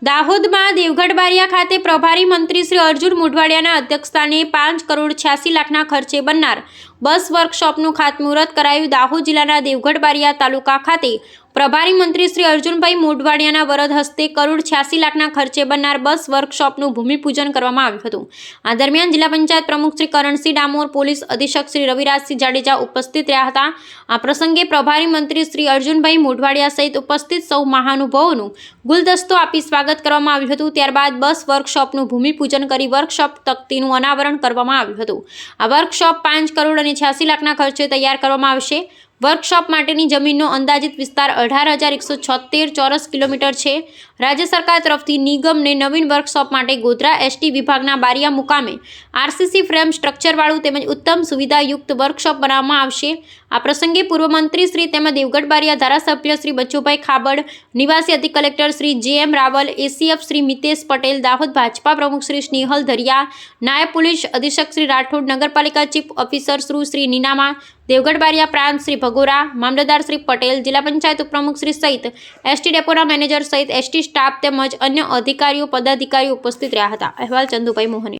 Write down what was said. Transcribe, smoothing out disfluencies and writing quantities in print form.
દાહોદમાં દેવગઢ બારિયા ખાતે પ્રભારી મંત્રી શ્રી અર્જુન મોઢવાડિયાના અધ્યક્ષસ્થાને 5 કરોડ 86 લાખના ખર્ચે બનનાર બસ વર્કશોપનું ખાતમુહૂર્ત કરાયું। દાહોદ જિલ્લાના દેવગઢ બારિયા તાલુકા ખાતે પ્રભારી મંત્રી શ્રી અર્જુનભાઈ મોઢવાડિયાના વરદ હસ્તે કરોડ 86 લાખના ખર્ચે બનનાર બસ વર્કશોપનું ભૂમિપૂજન કરવામાં આવ્યું હતું। આ દરમિયાન જિલ્લા પંચાયત પ્રમુખ શ્રી કરણસિંહ ડામોર, પોલીસ અધિક્ષક શ્રી રવિરાજસિંહ જાડેજા ઉપસ્થિત રહ્યા હતા। આ પ્રસંગે પ્રભારી મંત્રી શ્રી અર્જુનભાઈ મોઢવાડિયા સહિત ઉપસ્થિત સૌ મહાનુભાવોનું ગુલદસ્તો આપી સ્વાગત કરવામાં આવ્યું હતું। ત્યારબાદ બસ વર્કશોપનું ભૂમિપૂજન કરી વર્કશોપ તકતીનું અનાવરણ કરવામાં આવ્યું હતું। આ વર્કશોપ 5 કરોડ અને 86 લાખના ખર્ચે તૈયાર કરવામાં આવશે। વર્કશોપ માટેની જમીનનો અંદાજિત વિસ્તાર 18,176 ચોરસ કિલોમીટર છે। રાજ્ય સરકાર તરફથી નિગમને નવીન વર્કશોપ માટે ગોધરા એસટી વિભાગના બારિયા મુકામે આરસીસી ફ્રેમ સ્ટ્રક્ચરવાળું તેમજ ઉત્તમ સુવિધાયુક્ત વર્કશોપ બનાવવામાં આવશે। આ પ્રસંગે પૂર્વ મંત્રી શ્રી તેમજ દેવગઢ બારિયા ધારાસભ્ય શ્રી બચુભાઈ ખાબડ, નિવાસી અધિક કલેક્ટર શ્રી જે.એમ. રાવલ, એસીએફ શ્રી મિતેશ પટેલ, દાહોદ ભાજપા પ્રમુખ શ્રી સ્નેહલ ધરિયા, નાયબ પોલીસ અધિક્ષક શ્રી રાઠોડ, નગરપાલિકા ચીફ ઓફિસર શ્રી નીનામા, દેવગઢ બારિયા પ્રાંત શ્રી ભગોરા, મામલતદાર શ્રી પટેલ, જિલ્લા પંચાયત ઉપપ્રમુખ શ્રી સહિત એસટી ડેપોના મેનેજર સહિત એસટી સ્ટાફ તેમજ અન્ય અધિકારીઓ પદાધિકારીઓ ઉપસ્થિત રહ્યા હતા। અહેવાલ ચંદુભાઈ મોહની।